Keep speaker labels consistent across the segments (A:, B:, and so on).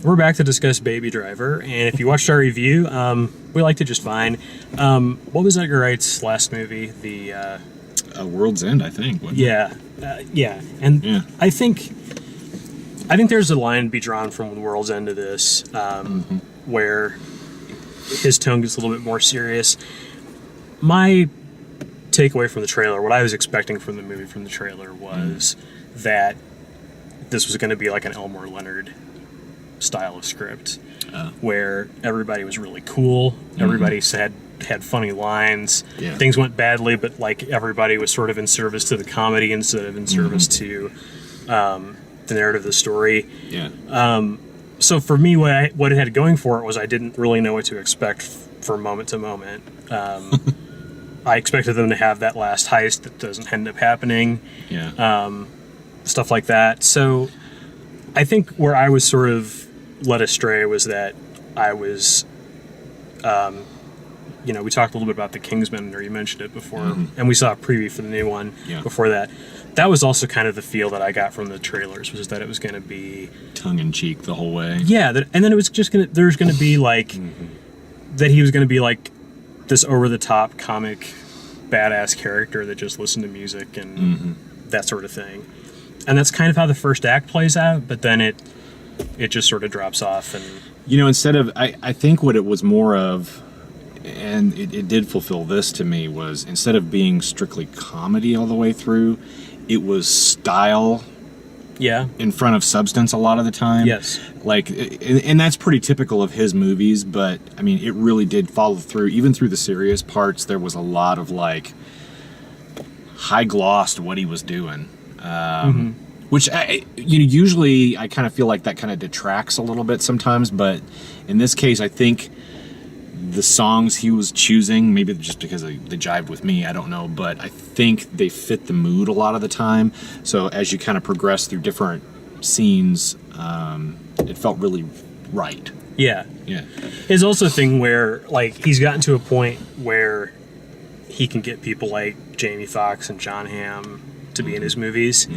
A: we're back to discuss Baby Driver, and if you watched our review, we liked it just fine. What was Edgar Wright's last movie? The
B: World's End, I think.
A: Yeah, and
B: Yeah.
A: I think there's a line to be drawn from The World's End to this, where his tone gets a little bit more serious. My takeaway from the trailer, what I was expecting from the movie from the trailer, was that this was going to be like an Elmore Leonard style of script, where everybody was really cool, everybody had funny lines, things went badly, but like everybody was sort of in service to the comedy instead of in service to the narrative of the story. So for me, what it had going for it was I didn't really know what to expect from moment to moment. I expected them to have that last heist that doesn't end up happening, stuff like that. So I think where I was sort of led astray was that I was, we talked a little bit about the Kingsman, or you mentioned it before, and we saw a preview for the new one before that. That was also kind of the feel that I got from the trailers, was that it was going to be
B: tongue-in-cheek the whole way.
A: Yeah, and then it was just there's going to be like, that he was going to be like this over-the-top comic badass character that just listened to music and that sort of thing. And that's kind of how the first act plays out, but then it just sort of drops off. And
B: instead of, I think what it was more of, and it did fulfill this to me, was instead of being strictly comedy all the way through, it was style in front of substance a lot of the time.
A: Yes.
B: Like, and that's pretty typical of his movies, but I mean, it really did follow through. Even through the serious parts, there was a lot of like high glossed what he was doing. Which usually I kind of feel like that kind of detracts a little bit sometimes, but in this case, I think the songs he was choosing, maybe just because they jived with me, I don't know, but I think they fit the mood a lot of the time. So as you kind of progress through different scenes, it felt really right.
A: Yeah. It's also a thing where like he's gotten to a point where he can get people like Jamie Foxx and John Hamm to be in his movies.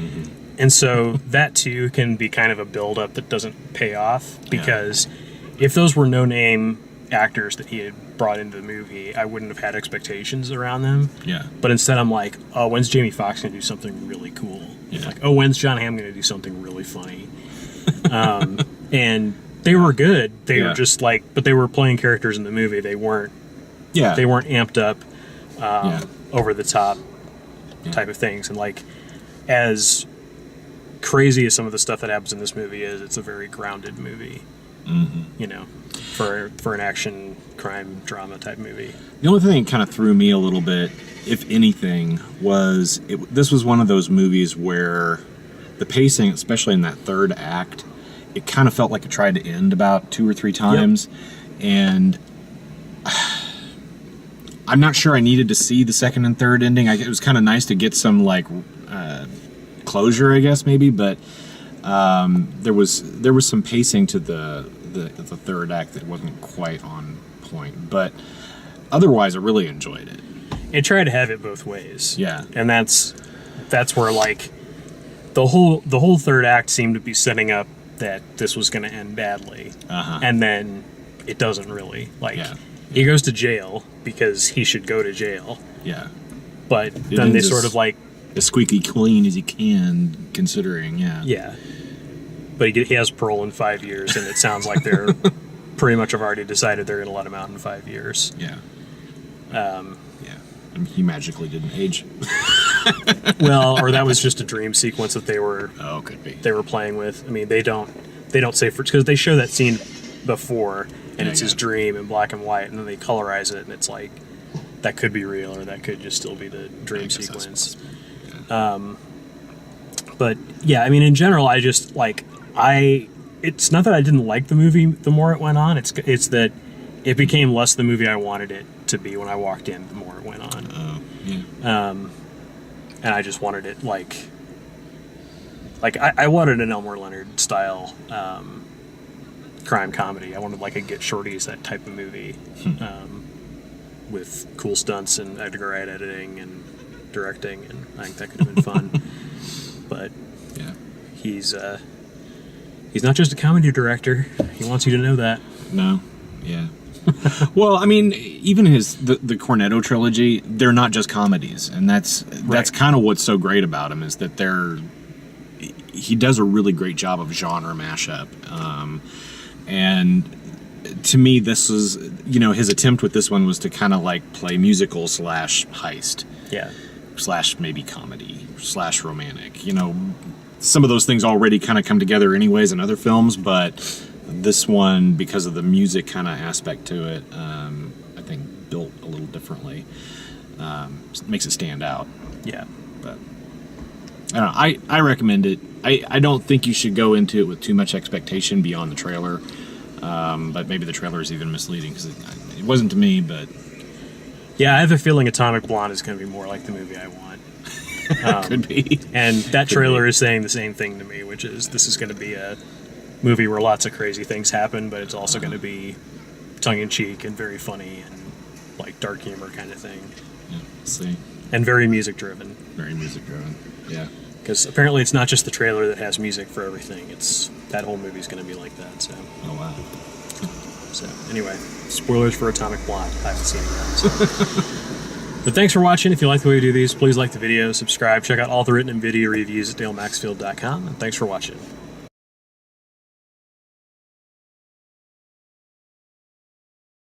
A: And so that too can be kind of a build-up that doesn't pay off, because if those were no-name actors that he had brought into the movie, I wouldn't have had expectations around them. But instead I'm like, oh, when's Jamie Foxx going to do something really cool? Like, oh, when's John Hamm going to do something really funny? And they were good. They were just like, but they were playing characters in the movie. They weren't amped up, over the top type of things. And like, as crazy as some of the stuff that happens in this movie is, it's a very grounded movie. For an action crime drama type movie.
B: The only thing that kind of threw me a little bit, if anything, was this was one of those movies where the pacing, especially in that third act, it kind of felt like it tried to end about 2 or 3 times. And I'm not sure I needed to see the second and third ending. It was kind of nice to get some like closure, I guess, maybe, but there was some pacing to the third act that wasn't quite on point, but otherwise I really enjoyed it.
A: It tried to have it both ways. And that's where like the whole third act seemed to be setting up that this was going to end badly, and then it doesn't really. Like, he goes to jail because he should go to jail, but then they sort of like
B: as squeaky clean as he can, considering.
A: But he has parole in 5 years, and it sounds like they're pretty much have already decided they're going to let him out in 5 years.
B: And he magically didn't age.
A: Well, or that was just a dream sequence that they were.
B: Oh, could be.
A: They were playing with. I mean, they don't say for, because they show that scene before, and it's his dream in black and white, and then they colorize it, and it's like that could be real, or that could just still be the dream sequence. But yeah, I mean, in general, I just like it's not that I didn't like the movie the more it went on. It's that it became less the movie I wanted it to be when I walked in the more it went on. And I just wanted it like I wanted an Elmore Leonard style crime comedy. I wanted like a Get Shorty's, that type of movie, with cool stunts and Edgar Wright editing and directing, and I think that could have been fun. But he's He's not just a comedy director. He wants you to know that.
B: No. Yeah. Well, I mean, even the Cornetto trilogy, they're not just comedies, and that's kind of what's so great about him, is that he does a really great job of genre mashup. And to me, this was, his attempt with this one was to kind of like play musical / heist.
A: Yeah.
B: / maybe comedy / romantic. Some of those things already kind of come together anyways in other films, but this one, because of the music kind of aspect to it, I think built a little differently. Makes it stand out.
A: Yeah.
B: But I don't know. I recommend it. I don't think you should go into it with too much expectation beyond the trailer. But maybe the trailer is even misleading, because it wasn't to me, but...
A: Yeah, I have a feeling Atomic Blonde is going to be more like the movie I want.
B: Could be.
A: And that trailer is saying the same thing to me, which is this is going to be a movie where lots of crazy things happen, but it's also going to be tongue-in-cheek and very funny and like dark humor kind of thing.
B: Yeah, see.
A: And very music-driven.
B: Very music-driven, yeah.
A: Because apparently it's not just the trailer that has music for everything. It's that whole movie's going to be like that. So.
B: Oh, wow.
A: So, anyway, spoilers for Atomic Blonde. I haven't seen it yet. So. But thanks for watching. If you like the way we do these, please like the video, subscribe, check out all the written and video reviews at dalemaxfield.com, and thanks for watching.